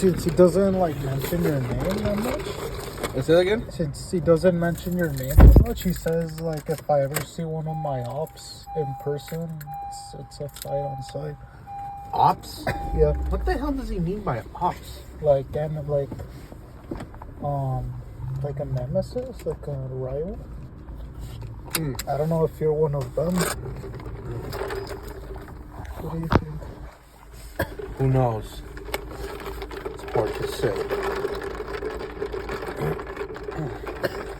Since he doesn't like mention your name that much. Say that again? Since he doesn't mention your name that much, he says like if I ever see one of my ops in person, it's a fight on sight. Ops? Yeah. What the hell does he mean by ops? Like like a nemesis, like a rival. I don't know if you're one of them. What do you think? Who knows? It's hard to say.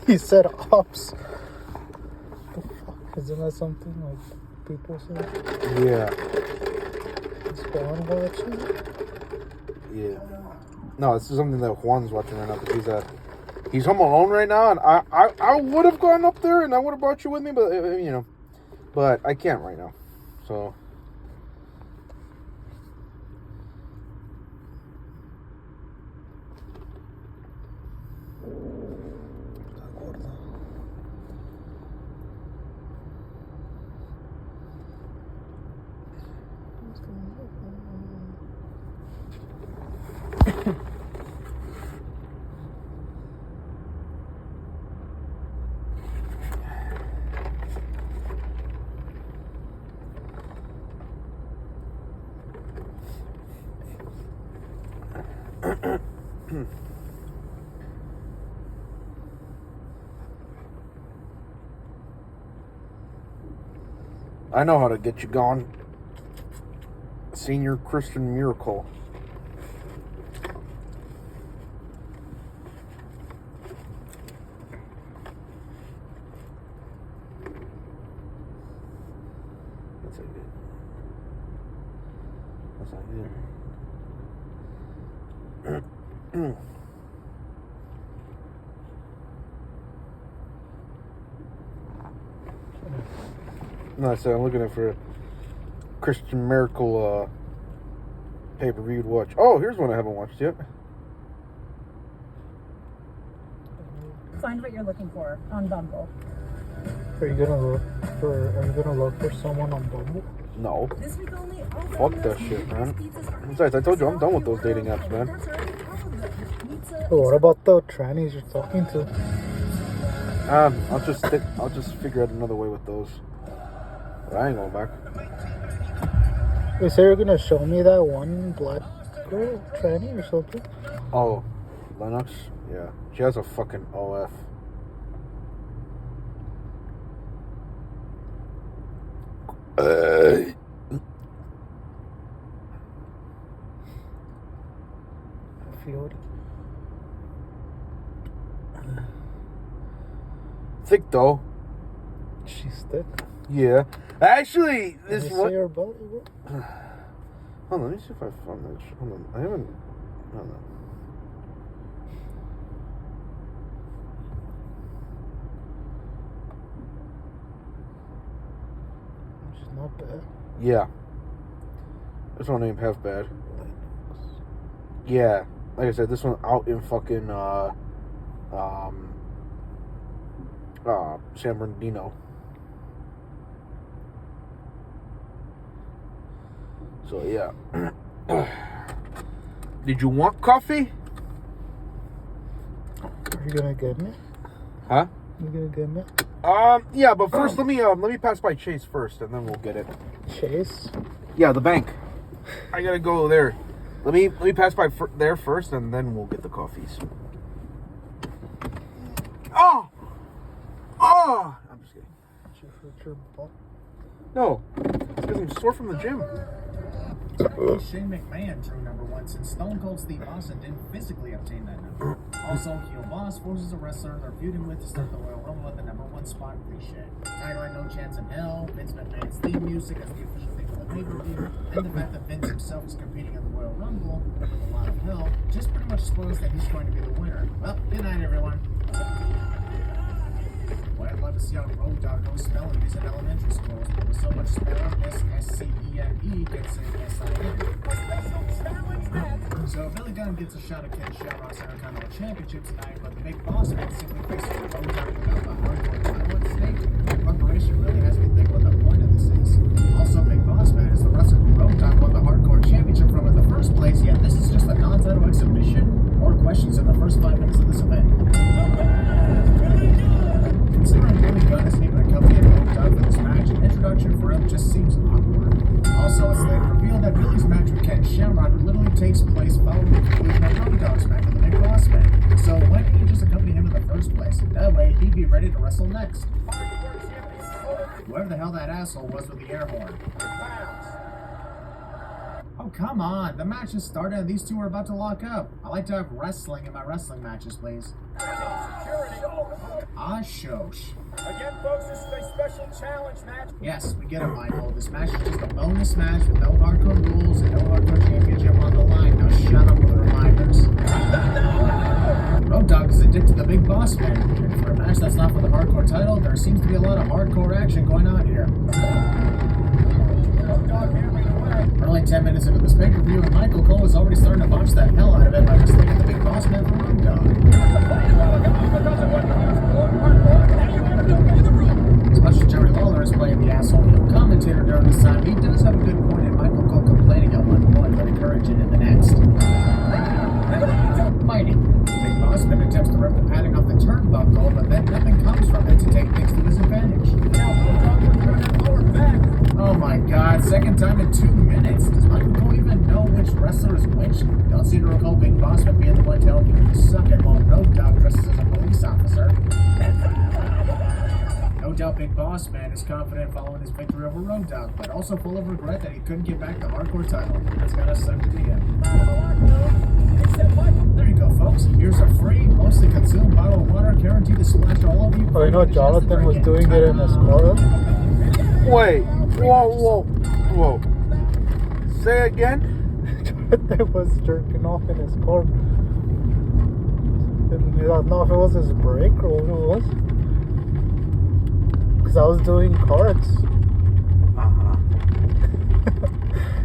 He said ops. The fuck? Isn't that something like people say? Yeah. Is Juan watching? Yeah. No, this is something that Juan's watching right now because he's home alone right now, and I would have gone up there and I would have brought you with me, but but I can't right now. So. I know how to get you gone. Senior Christian Miracle. That's not good. That's not good. No, I said I'm looking for Christian Miracle pay-per-view to watch. Oh, here's one I haven't watched yet. Find what you're looking for on Bumble. Are you gonna look for someone on Bumble? No. This week only. Fuck that shit, man. Besides, I told you I'm done with those dating apps, man. But what about the trannies you're talking to? I'll just figure out another way with those. But I ain't going back. They say you're gonna show me that one black girl tranny or something. Oh, Lennox? Yeah. She has a fucking OF. Field. Thick though. She's thick. Yeah. Actually, this Can you one. see her belly? Hold on, let me see if I found that. Hold on, I haven't. Hold on. She's not bad. Yeah. This one ain't half bad. Yeah. Like I said, this one out in fucking San Bernardino. So yeah. Did you want coffee? Are you gonna get me? Huh? You gonna get me? Yeah, but first let me pass by Chase first, and then we'll get it. Chase? Yeah, the bank. I gotta go there. Let me pass by there first, and then we'll get the coffees. Oh! I'm just kidding. Did you hurt your butt? No, it's because I'm sore from the gym. Shane McMahon drew number one since Stone Cold Steve Austin didn't physically obtain that number. Also, Heel Boss forces a wrestler they're feuding with to start the Royal Rumble at the number one spot cliche. Title had No Chance in Hell, Vince McMahon's theme music as the official theme for the pay-per-view, and the fact that Vince himself is competing in the Royal Rumble with a lot of hell just pretty much spoils that he's going to be the winner. Well, good night, everyone. Boy, I'd love to see how Road Dogg knows spelling bees in elementary schools, but with so much spelling, S-C-E-N-E gets in S-I-N. So Billy Gunn gets a shot at Ken Shamrock's Intercontinental Championship tonight, but the Big Boss Man simply faces Road Dogg without the hardcore title at stake. Preparation really has me think what the point of this is. Also, Big Boss Man is the wrestler who Road Dogg won the Hardcore Championship from in the first place, yet this is just a non-title exhibition. Also, it's later revealed that Billy's match with Ken Shamrock literally takes place following the conclusion of Road Dogg's match with the Big Boss Man. So why didn't he just accompany him in the first place? That way, he'd be ready to wrestle next. Whoever the hell that asshole was with the air horn. Oh, come on. The match has started and these two are about to lock up. I like to have wrestling in my wrestling matches, please. Ah, shosh. Again, folks, this is a special challenge match. Yes, we get it, Michael. This match is just a bonus match with no hardcore rules and no hardcore championship on the line. Now shut up with the reminders. Road Dogg is addicted to the Big Boss Man. And for a match that's not for the hardcore title, there seems to be a lot of hardcore action going on here. Only 10 minutes into this pay-per-view, and Michael Cole is already starting to botch the hell out of it by just thinking the Big Boss Man for Road Dogg. As much as Jerry Lawler is playing the asshole heel commentator during this time, he does have a good point in Michael Cole complaining at one point, but encouraging in the next. Fighting. Big Boss Man attempts to rip the padding off the turnbuckle, but then nothing comes from it to take things to his advantage. Oh my god, second time in 2 minutes. Does Michael Cole even know which wrestler is which? Don't seem to recall Big Boss Man being the one telling people to suck it while Road Dogg dresses as a police officer. No doubt Big Boss Man is confident following his victory over Road Dogg, but also full of regret that he couldn't get back the hardcore title. That's gotta suck to be him. There you go, folks. Here's a free, mostly consumed bottle of water guaranteed to splash all of you. Oh, you know, Jonathan was doing it in his car. Wait. Whoa. Say again? Jonathan was jerking off in his car. And I don't know if it was his brake or what it was. Because I was doing carts.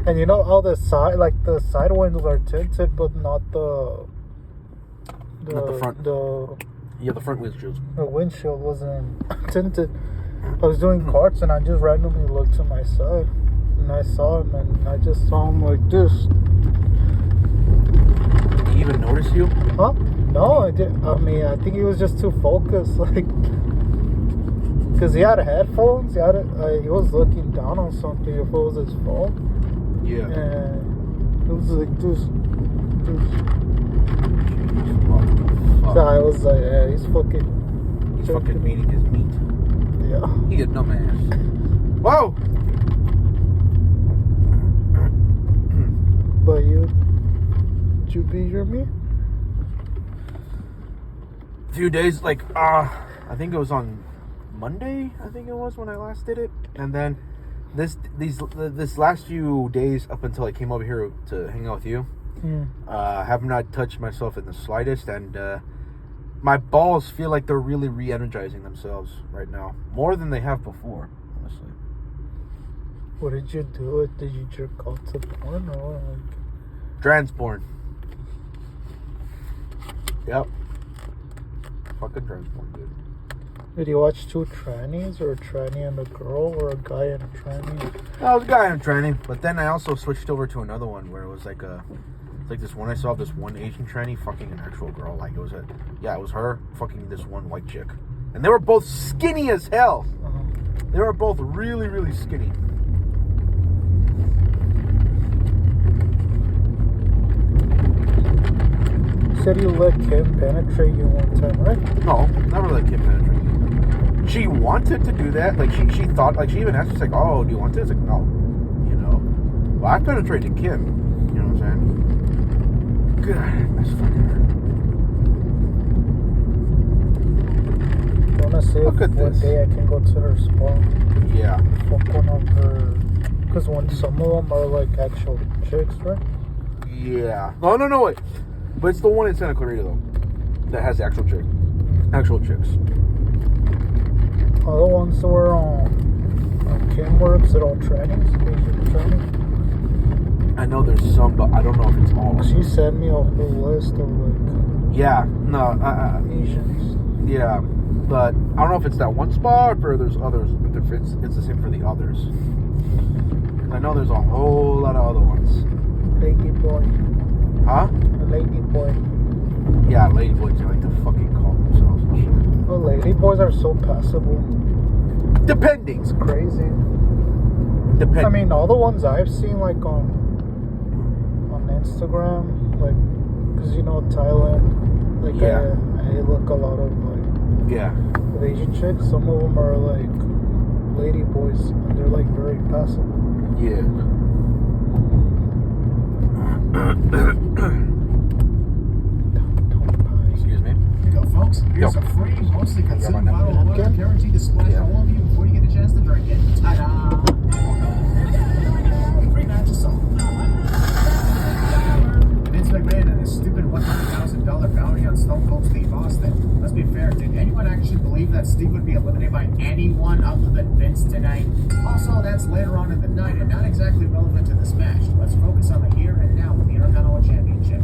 And you know how the side windows are tinted, but not the front. The front windshield. The windshield wasn't tinted. I was doing carts and I just randomly looked to my side and I saw him and I just saw him like this. Did he even notice you? Huh? No, I did. I mean, I think he was just too focused, like, because he had headphones. He was looking down on something. If it was his phone. Yeah. And it was like this. So I was like, yeah, he's fucking eating his meat. Yeah. He a dumbass. Whoa! But did you beat your meat? A few days, I think it was on Monday, I think it was when I last did it. And then this last few days up until I came over here to hang out with you, have not touched myself in the slightest, and my balls feel like they're really re-energizing themselves right now, more than they have before, honestly. What did you do? Did you jerk off to porn or like? Trans porn. Yep. Fucking trans porn, dude. Did you watch two trannies, or a tranny and a girl, or a guy and a tranny? I was a guy in tranny, but then I also switched over to another one where it was like this one I saw of this one Asian tranny fucking an actual girl. Like it was her fucking this one white chick, and they were both skinny as hell. Uh-huh. They were both really, really skinny. You said you let Kim penetrate you one time, right? No, never let Kim penetrate me. She wanted to do that. Like she thought, like she even asked us, like, "Oh, do you want this?" Like, no, you know. Well, I penetrated Kim. You know what I'm saying? God, that's fucking hurt. I wanna see if one day I can go to her spa. Yeah. Fuck one of her. Because some of them are like actual chicks, right? Yeah. No, wait. But it's the one in Santa Clarita though that has the actual chicks. Other ones that were on Kim works at all trainings, Asian trainings. I know there's some, but I don't know if it's all. She sent me a whole list of like Asians. Yeah, but I don't know if it's that one spot or there's others. If it's the same for the others. I know there's a whole lot of other ones. Lady boy. Huh? A lady boy. Yeah, lady boys, they like to fucking call themselves and shit. Well, lady boys are so passable. Depending. It's crazy. Depend. I mean, all the ones I've seen, like on Instagram, like, because you know Thailand, like Yeah. I look a lot of like Yeah. with Asian chicks. Some of them are like lady boys, and they're like very passive. Yeah. Excuse me. Here you go, folks. Here's Yo. a free, mostly got my consumed bottle of napkin. water guaranteed to splash Yeah. all of you before you get a chance to drink it. Ta-da! Free match of salt. Vince McMahon and his stupid $100,000 bounty on Stone Cold Steve Austin. Let's be fair, did anyone actually believe that Steve would be eliminated by anyone other than Vince tonight? Also, that's later on in the night and not exactly relevant to this match. Let's focus on the here and now with the Intercontinental Championship.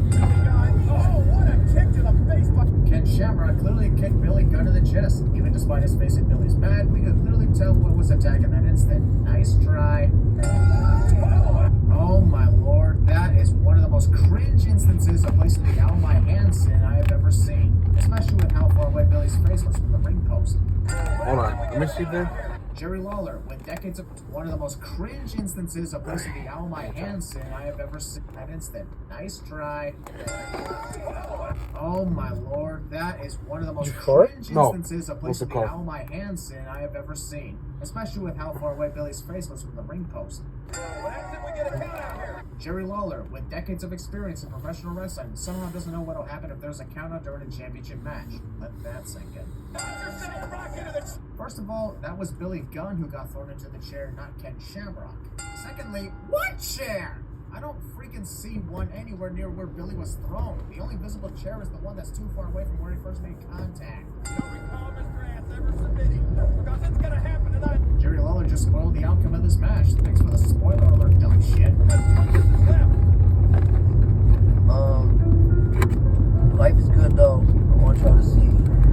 Oh, what a kick to the face by Ken Shamrock clearly kicked Billy Gunn in the chest. Even despite his facing Billy's back, we could clearly tell what was attacking that instant. Nice try. Oh my lord, that is one of the most cringe instances of placing the Al My Hands in I have ever seen. Especially with how far away Billy's face was from the ring post. Hold on. Let me see there. Jerry Lawler, with decades of one of the most cringe instances of placing the Al My Hands in I have ever seen that instant. Nice try. Oh my lord, that is one of the most sure? cringe No. instances of What's placing it the called? Al My Hands in I have ever seen. Especially with how far away Billy's face was from the ring post. Jerry Lawler, with decades of experience in professional wrestling, somehow doesn't know what'll happen if there's a countout during a championship match. Let that sink in. First of all, that was Billy Gunn who got thrown into the chair, not Ken Shamrock. Secondly, what chair? I don't freaking see one anywhere near where Billy was thrown. The only visible chair is the one that's too far away from where he first made contact. Jerry Lawler just spoiled the outcome of this match. Thanks for the spoiler alert, dumb shit. Life is good though. I want y'all to see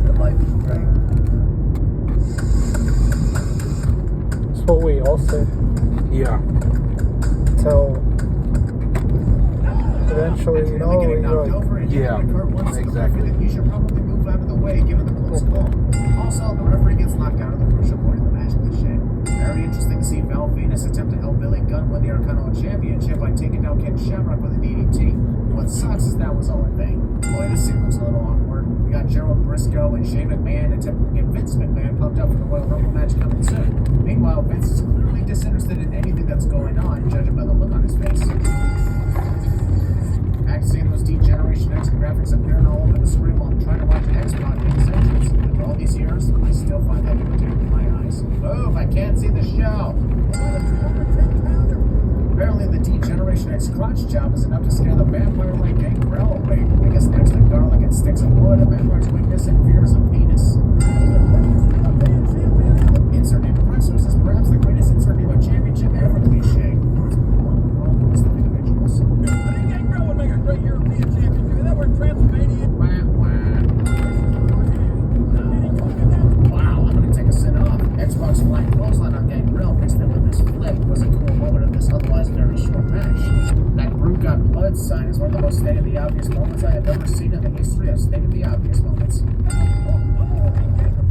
that life is great. That's what we all say. Yeah. Till eventually, you know, Getting knocked you're like, over and Yeah, hitting the curb once exactly. You should probably move out of the way given the close call. Also, the referee gets knocked out of the crucial point of the match cliche. Very interesting to see Val Venus attempt to help Billy Gunn win the Intercontinental Championship by taking down Ken Shamrock with a DDT. What sucks is that was all in vain. Boy, this scene looks a little awkward. We got Gerald Briscoe and Shane McMahon attempting to get Vince McMahon pumped up for the Royal Rumble match coming soon. Meanwhile, Vince is clearly disinterested in anything that's going on, judging by the look on his face. Back seeing those D-Generation X graphics appearing all over the screen while I'm trying to watch X-Pac make his entrance. After all these years, I still find that irritating in my eyes. Move, I can't see the show! Apparently the D-Generation X crotch job is enough to scare the vampire like Gangrel away. I guess next to garlic and sticks of wood, a vampire's weakness and fear is a penis. Insert name wrestlers is perhaps the greatest insert name of championship ever cliche. One list of individuals. Wow, I'm gonna take a sit off. Xbox flying clothesline on Gangrel mixed in with this flip was a cool moment of this otherwise very short match. That Brute Got Blood sign is one of the most state-of-the-obvious moments I have ever seen in the history of state-of-the-obvious moments.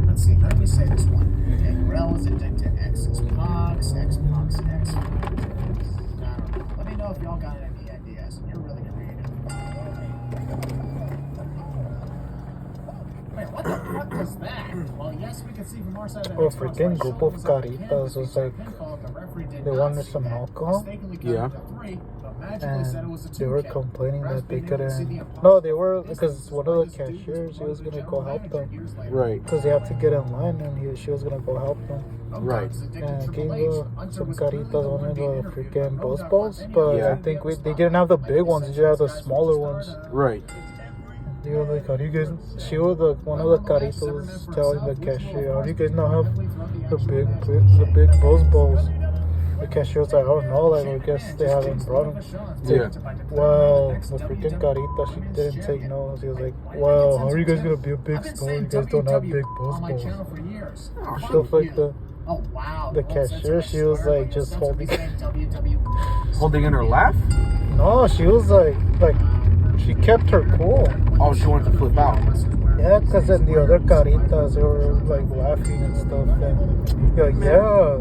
Let's see, how do we say this one? Gangrel is addicted to X's Pox, X Pox, X. I don't know. Let me know if y'all got any ideas. You're really creative. Wait, what the fuck was that? Well, yes, we can see from our side that Oh, Xbox freaking Live group Show of was on the caritas canvas. was like, Pinfall, the referee did they not wanted see some that. alcohol. Mistakenly Yeah. counted to 3, but magically said it was a And they were 2 complaining Refs that they being able to see the couldn't. impossible. No, they were, This because is one why of the this dude was cashiers, he was the gonna general go help manager them. years later. Right. Because they have to get in line, and she was gonna go help them. Right. And gave some caritas, one of the freaking Buzz Balls, but Yeah. I think they didn't have the big ones, they just had the smaller ones. Right. They were like, how do you guys, one of the caritas was telling the cashier, how do you guys not have the big Buzz Balls? The cashier was like, I don't know, like, I guess they haven't brought them. Yeah. Well, the freaking carita, she didn't take no. She was like, well, how are you guys gonna be a big store? You guys don't have big Buzz Balls. Stuff like the Oh wow. the cashier, she was like just holding. Holding in her laugh? No, she was like She kept her cool. Oh, she wanted to flip out. Yeah, because then the other caritas, they were like laughing and stuff. And you're like, yeah,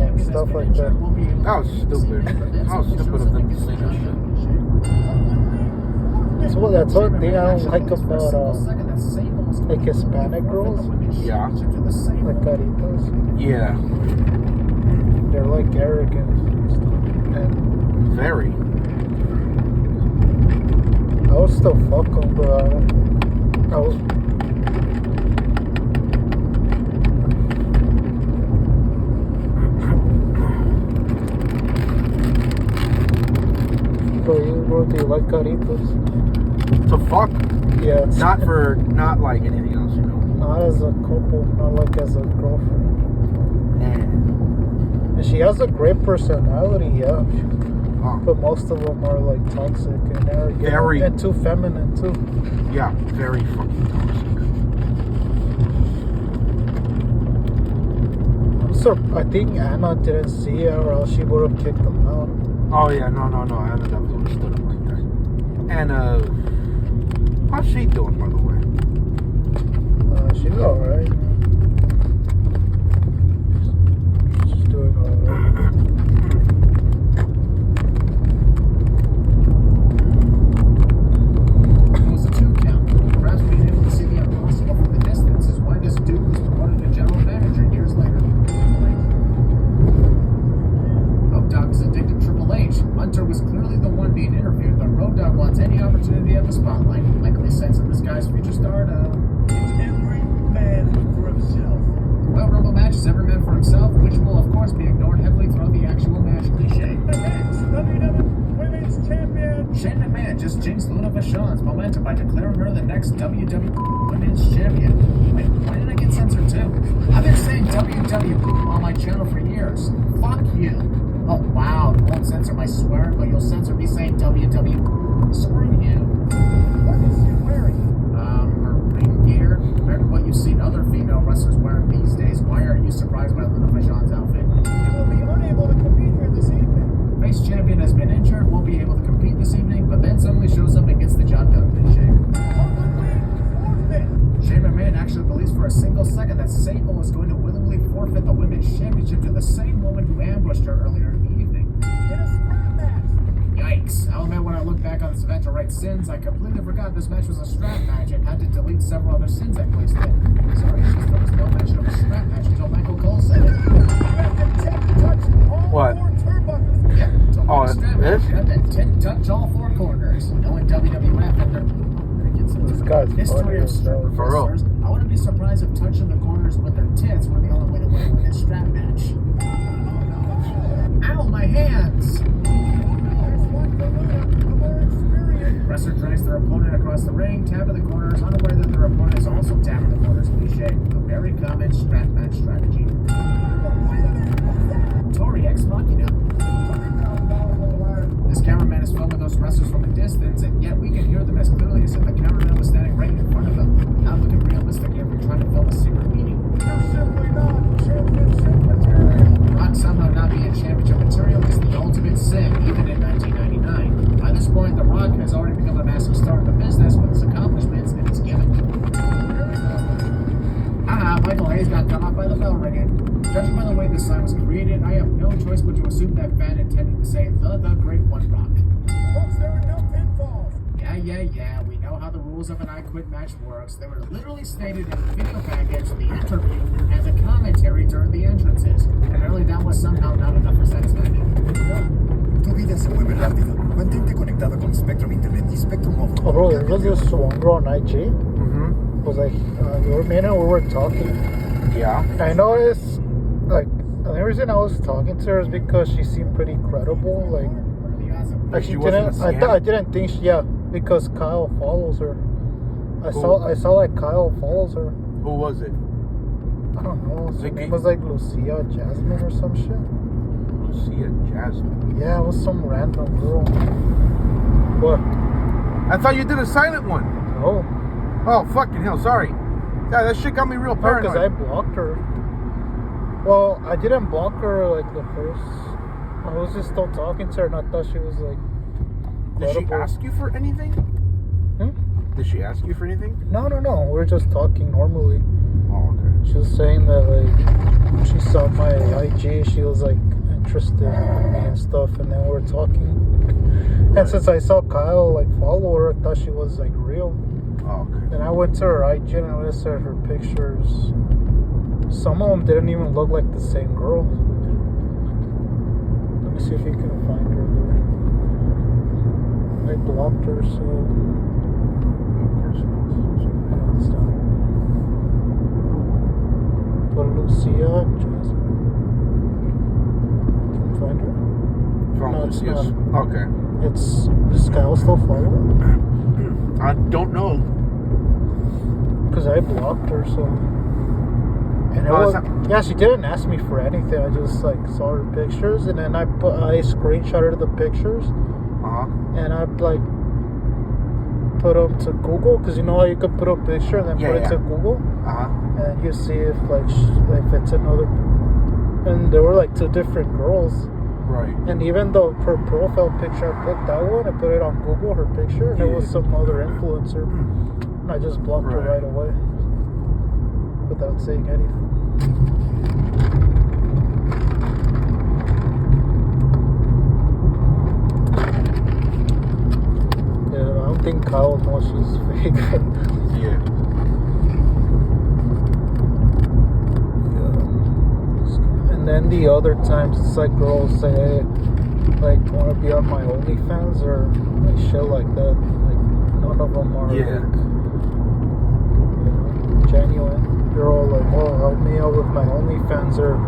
and stuff like that. That was stupid. How stupid of them to say that shit. So that's one thing I don't like about like Hispanic girls, Yeah. like caritas. Yeah. They're like arrogant and stuff. And Very. I would still fuck them, but I was. So you, bro, do you like caritas? To fuck. Yeah, it's Not like anything else, you know. not as a couple, not like as a girlfriend. Nah. And she has a great personality, yeah. Oh, But most of them are like toxic and arrogant Very. and too feminine too. yeah, very fucking toxic. So I think Anna didn't see it, or else she would have kicked them out. Oh yeah, no. I ended up doing stood up like that. And how's she doing, by the way? She's alright. She's doing alright. It was a 2 count. Perhaps being able to see the impossible from the distance is why this dude was promoted to general manager years later. Road Dogg is addicted to Triple H. Hunter was clearly the one being interviewed, but Road Dogg wants any opportunity at the spotlight, likely sensing this guy's future stardom. Every man for himself. Well, Rumble match is every man for himself, which will of course be ignored heavily throughout the actual match cliche. The next WWE Women's Champion. Shane McMahon just jinxed Luna Vachon's momentum by declaring her the next WWE Women's Champion. Wait, why did I get censored too? I've been saying WWE on my channel for years. Fuck you. Oh wow, you won't censor my swearing, but you'll censor me saying WWE. Screw you. What is she wearing? Her ring gear. Compared to what you've seen other female wrestlers wearing these days, why aren't you surprised by Luna Vachon's outfit? She will be unable to compete here this evening. Face champion has been injured, won't be able to compete this evening, but then suddenly shows up and gets the job done in shape. Shane McMahon actually believes for a single second that Sable is going to willingly forfeit the women's championship to the same woman who ambushed her earlier in the evening. In a scrap match. Yikes. I'll admit when I look back on this event to right sins, I completely forgot this match was a strap match and had to delete several other sins I placed in. Sorry, it's just there was no mention of a strap match until Michael Cole said it. You have to touch all What? 4 turnbuckles. Yeah, until Oh, the strap this? match, you have to touch all 4 corners. Knowing WWF and their This guy's funny history of as strip hell. For real. wrestlers, I wouldn't be surprised if touching the corners with their tits were the only way to win a women's strap match. Ow, my hands! There's one for Luna, the more experienced. Wrestler drags their opponent across the ring, tapping the corners, unaware that their opponent is also tapping the corners. Cliche, a very common strap match strategy. Tori Ex Machina. This cameraman is filming those wrestlers from a distance, and yet we can hear them as clearly as if the cameraman was standing right in front of them. Not looking realistic if we're trying to film a secret meeting. You're simply not championship material. Rock somehow not being championship material is the ultimate sin, even in 1999. By this point, The Rock has already become a massive star in the business with his accomplishments and his gimmick. Michael Hayes got cut off by the bell ringing. Judging by the way this sign was created, I have no choice but to assume that fan intended to say the Great One Rock. Folks, there are no pinfalls. Yeah, we know how the rules of an I Quit match works. They were literally stated in the video package, the interview, and the commentary during the entrances. Apparently that was somehow not enough for satisfaction. Tu vida se mueve rápido. Mantente conectado con Spectrum Internet y Spectrum Mobile. Oh, bro, there was this one girl on IG. Mm-hmm. Was like, me and her, we were talking. Yeah. I noticed, like, the reason I was talking to her is because she seemed pretty credible. Like She she wasn't didn't. a scam? I didn't think she. Yeah, because Kyle follows her. I saw like Kyle follows her. Who was it? I don't know. Her Vicky? name was like Lucia Jasmine or some shit. Lucia Jasmine. Yeah, it was some random girl. What? I thought you did a silent one. No, Oh, fucking hell, sorry. Yeah, that shit got me real because I paranoid. blocked her. Well, I didn't block her like the first. I was just still talking to her, and I thought she was like Did she credible. ask you for anything? Did she ask you for anything? No. We're just talking normally. Oh, okay. She was saying that like when she saw my IG, she was like interested in me and stuff, and then we were talking. And since I saw Kyle like follow her, I thought she was like real. Oh, okay. Then I went to her IG and I looked at her pictures. Some of them didn't even look like the same girl. Let me see if you can find her there. I blocked her, so. Of course it It's not. But Lucia Jasmine. Can you find her? From No, it's Lucius. not. Okay. It's. Does Kyle still follow her? I don't know. Because I blocked her, so. And it Oh, was, is that- yeah, she didn't ask me for anything. I just like saw her pictures, and then I screenshotted the pictures, and I like put them to Google, because you know how you could put a picture and then put it to Google, and you see if like if it's another. And there were like two different girls, Right. and even though her profile picture, I put that one, I put it on Google, her picture, and it was some other influencer, and I just blocked her right away without saying anything. Yeah, I don't think Kyle knows she's fake. Yeah. And then the other times, it's like girls say, hey, like, want to be on my OnlyFans or like shit like that. Like, none of them are like, genuine. They're all like, oh, help me out with my OnlyFans, or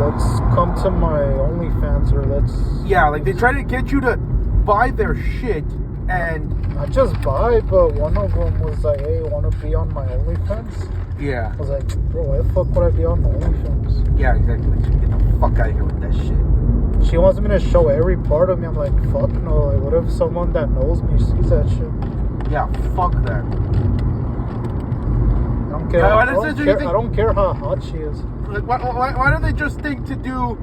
let's come to my OnlyFans, or let's. Yeah, like they try to get you to buy their shit, and Not just buy, but one of them was like, hey, want to be on my OnlyFans? yeah, I was like, bro, why the fuck would I be on OnlyFans? yeah, exactly. Like, get the fuck out of here with that shit. She wants me to show every part of me. I'm like, fuck no. Like, what if someone that knows me sees that shit? Yeah, fuck that. I don't care. Yeah, I don't care how hot she is. Like, why don't they just think to do,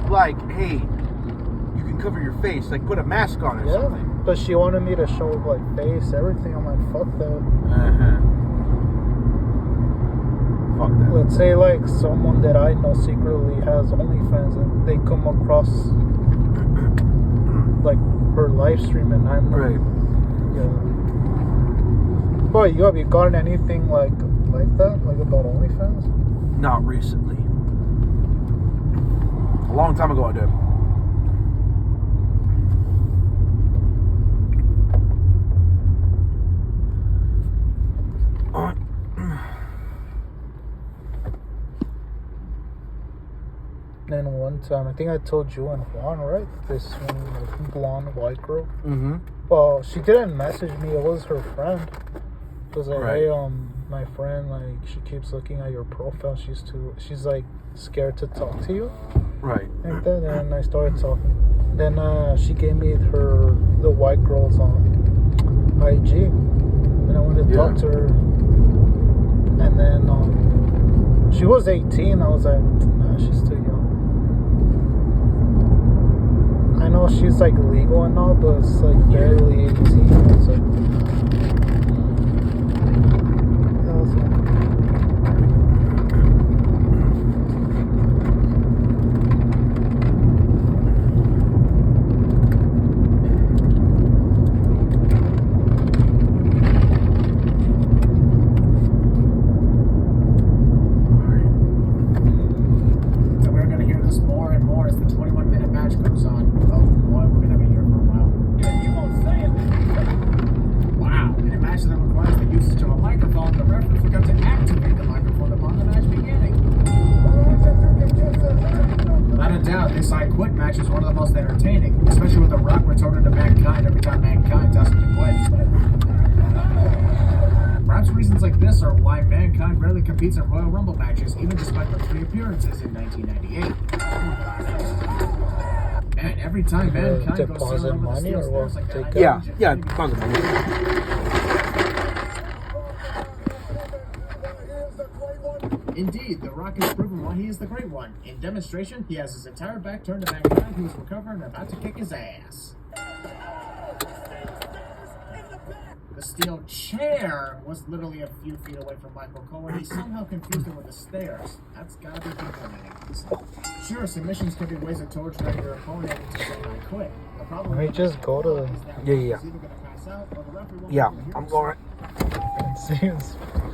like, hey, you can cover your face, like put a mask on or Yeah, something. but she wanted me to show like face, everything. I'm like, fuck that. Fuck that. Let's say like someone that I know secretly has OnlyFans, and they come across like her live stream, and I'm Right. yeah. But you have you gotten anything like that, like about OnlyFans? Not recently. A long time ago I did. Then one time, I think I told you and Juan, right? This one, like blonde white girl. Mm-hmm. Well, she didn't message me. It was her friend. It was like, Right. hey, my friend, like, she keeps looking at your profile. She's like scared to talk to you. Right. Like that. And I started talking. Then she gave me the white girls on IG. And I went to talk to her. And then she was 18. I was like, nah, she's too young. I know she's like legal and all, but it's like barely 18. It's like, So we're gonna hear this more and more as the 21-minute match goes on. Oh boy, we're gonna be here for a while. Yeah, you won't say it. Wow. In a match that requires the usage of a microphone, the referee forgot to activate the microphone upon the match beginning. Without a doubt, this I Quit match is one of the most entertaining, especially with The Rock returning to Mankind every time Mankind tells him to quit. Perhaps reasons like this are why Mankind rarely competes in Royal Rumble matches, even despite the 3 appearances in 1998. Man, every time Mankind goes deposit sailing over the money steel or what? stairs like that, Take I Yeah, imagine- possibly. Indeed, The Rock has proven why he is the great one. In demonstration, he has his entire back turned to Mankind, who is recovering and about to kick his ass. steel chair was literally a few feet away from Michael Cole, and he somehow confused it with the stairs. That's gotta be confounding. Sure, submissions could be ways of torturing your opponent to say I quit. The problem Let me just go to Yeah. he's either gonna pass out or the referee won't Yeah, be able to hear I'm us. going. and see.